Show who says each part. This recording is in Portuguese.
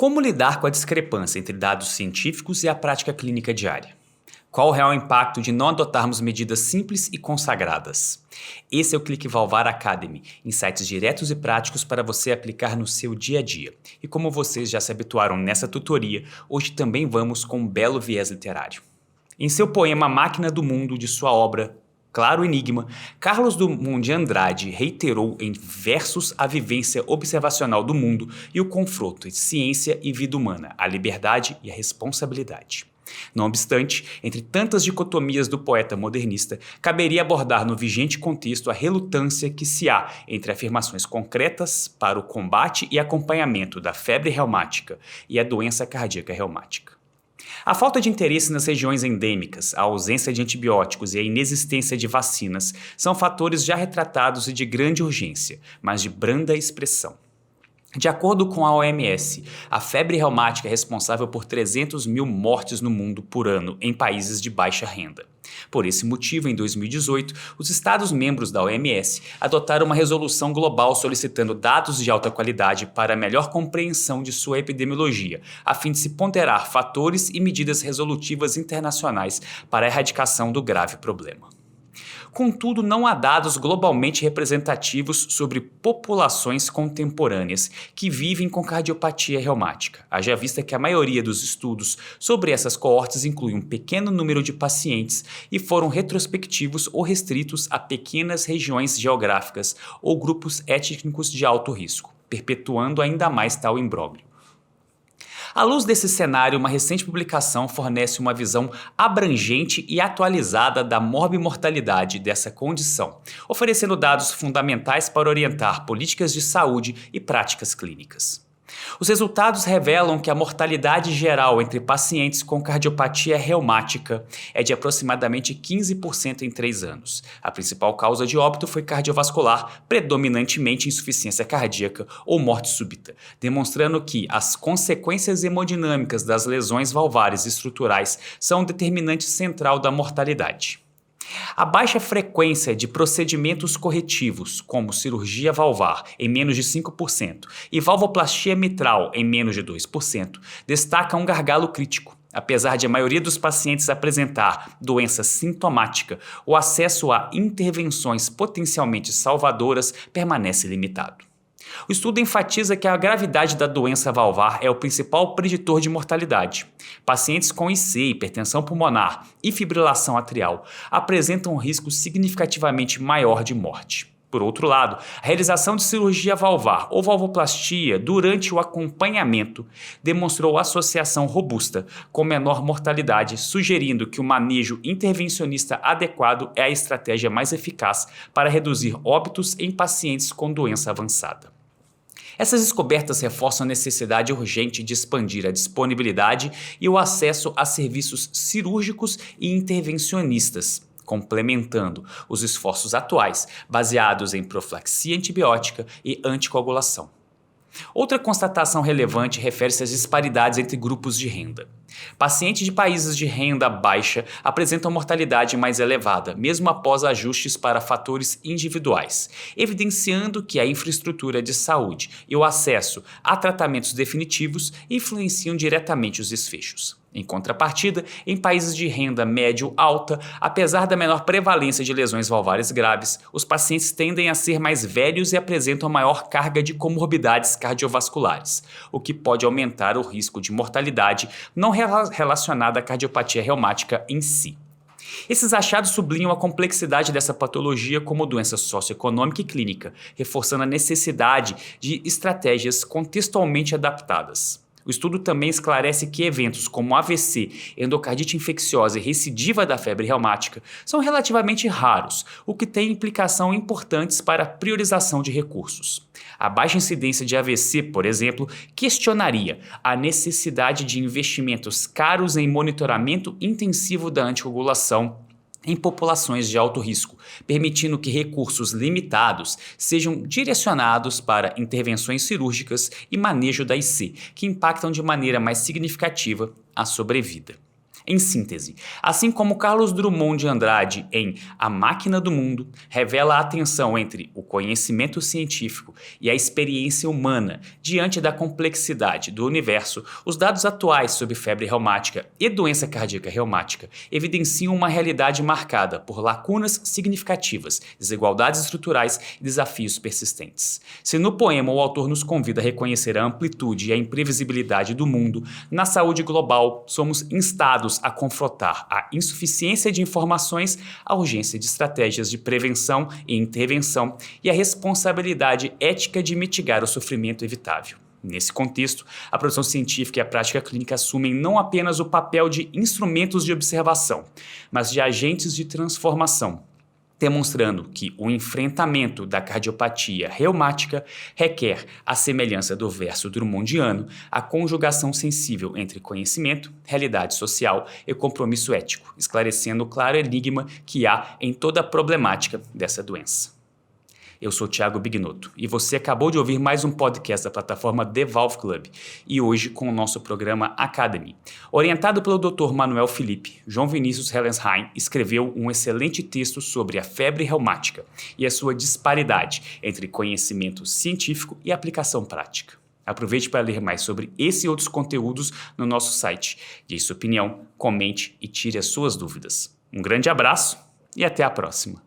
Speaker 1: Como lidar com a discrepância entre dados científicos e a prática clínica diária? Qual o real impacto de não adotarmos medidas simples e consagradas? Esse é o Clique Valvar Academy, insights diretos e práticos para você aplicar no seu dia a dia. E como vocês já se habituaram nessa tutoria, hoje também vamos com um belo viés literário. Em seu poema Máquina do Mundo, de sua obra Claro Enigma, Carlos Drummond de Andrade reiterou em versos a vivência observacional do mundo e o confronto entre ciência e vida humana, a liberdade e a responsabilidade. Não obstante, entre tantas dicotomias do poeta modernista, caberia abordar no vigente contexto a relutância que se há entre afirmações concretas para o combate e acompanhamento da febre reumática e a doença cardíaca reumática. A falta de interesse nas regiões endêmicas, a ausência de antibióticos e a inexistência de vacinas são fatores já retratados e de grande urgência, mas de branda expressão. De acordo com a OMS, a febre reumática é responsável por 300 mil mortes no mundo por ano em países de baixa renda. Por esse motivo, em 2018, os Estados-membros da OMS adotaram uma resolução global solicitando dados de alta qualidade para a melhor compreensão de sua epidemiologia, a fim de se ponderar fatores e medidas resolutivas internacionais para a erradicação do grave problema. Contudo, não há dados globalmente representativos sobre populações contemporâneas que vivem com cardiopatia reumática, haja vista que a maioria dos estudos sobre essas coortes inclui um pequeno número de pacientes e foram retrospectivos ou restritos a pequenas regiões geográficas ou grupos étnicos de alto risco, perpetuando ainda mais tal imbróglio. À luz desse cenário, uma recente publicação fornece uma visão abrangente e atualizada da morbimortalidade dessa condição, oferecendo dados fundamentais para orientar políticas de saúde e práticas clínicas. Os resultados revelam que a mortalidade geral entre pacientes com cardiopatia reumática é de aproximadamente 15% em 3 anos. A principal causa de óbito foi cardiovascular, predominantemente insuficiência cardíaca ou morte súbita, demonstrando que as consequências hemodinâmicas das lesões valvares estruturais são um determinante central da mortalidade. A baixa frequência de procedimentos corretivos, como cirurgia valvar, em menos de 5%, e valvoplastia mitral, em menos de 2%, destaca um gargalo crítico. Apesar de a maioria dos pacientes apresentar doença sintomática, o acesso a intervenções potencialmente salvadoras permanece limitado. O estudo enfatiza que a gravidade da doença valvar é o principal preditor de mortalidade. Pacientes com IC, hipertensão pulmonar e fibrilação atrial apresentam um risco significativamente maior de morte. Por outro lado, a realização de cirurgia valvar ou valvoplastia durante o acompanhamento demonstrou associação robusta com menor mortalidade, sugerindo que o manejo intervencionista adequado é a estratégia mais eficaz para reduzir óbitos em pacientes com doença avançada. Essas descobertas reforçam a necessidade urgente de expandir a disponibilidade e o acesso a serviços cirúrgicos e intervencionistas, complementando os esforços atuais baseados em profilaxia antibiótica e anticoagulação. Outra constatação relevante refere-se às disparidades entre grupos de renda. Pacientes de países de renda baixa apresentam mortalidade mais elevada, mesmo após ajustes para fatores individuais, evidenciando que a infraestrutura de saúde e o acesso a tratamentos definitivos influenciam diretamente os desfechos. Em contrapartida, em países de renda médio-alta, apesar da menor prevalência de lesões valvares graves, os pacientes tendem a ser mais velhos e apresentam maior carga de comorbidades cardiovasculares, o que pode aumentar o risco de mortalidade não relacionada à cardiopatia reumática em si. Esses achados sublinham a complexidade dessa patologia como doença socioeconômica e clínica, reforçando a necessidade de estratégias contextualmente adaptadas. O estudo também esclarece que eventos como AVC, endocardite infecciosa e recidiva da febre reumática são relativamente raros, o que tem implicações importantes para a priorização de recursos. A baixa incidência de AVC, por exemplo, questionaria a necessidade de investimentos caros em monitoramento intensivo da anticoagulação em populações de alto risco, permitindo que recursos limitados sejam direcionados para intervenções cirúrgicas e manejo da IC, que impactam de maneira mais significativa a sobrevida. Em síntese, assim como Carlos Drummond de Andrade em A Máquina do Mundo revela a tensão entre o conhecimento científico e a experiência humana diante da complexidade do universo, os dados atuais sobre febre reumática e doença cardíaca reumática evidenciam uma realidade marcada por lacunas significativas, desigualdades estruturais e desafios persistentes. Se no poema o autor nos convida a reconhecer a amplitude e a imprevisibilidade do mundo, na saúde global somos instados a confrontar a insuficiência de informações, a urgência de estratégias de prevenção e intervenção e a responsabilidade ética de mitigar o sofrimento evitável. Nesse contexto, a produção científica e a prática clínica assumem não apenas o papel de instrumentos de observação, mas de agentes de transformação, demonstrando que o enfrentamento da cardiopatia reumática requer, à semelhança do verso drummondiano, a conjugação sensível entre conhecimento, realidade social e compromisso ético, esclarecendo o claro enigma que há em toda a problemática dessa doença. Eu sou Thiago Bignotto e você acabou de ouvir mais um podcast da plataforma The Valve Club e hoje com o nosso programa Academy. Orientado pelo Dr. Manuel Felipe, João Vinícius Helensheim escreveu um excelente texto sobre a febre reumática e a sua disparidade entre conhecimento científico e aplicação prática. Aproveite para ler mais sobre esse e outros conteúdos no nosso site. Dê sua opinião, comente e tire as suas dúvidas. Um grande abraço e até a próxima.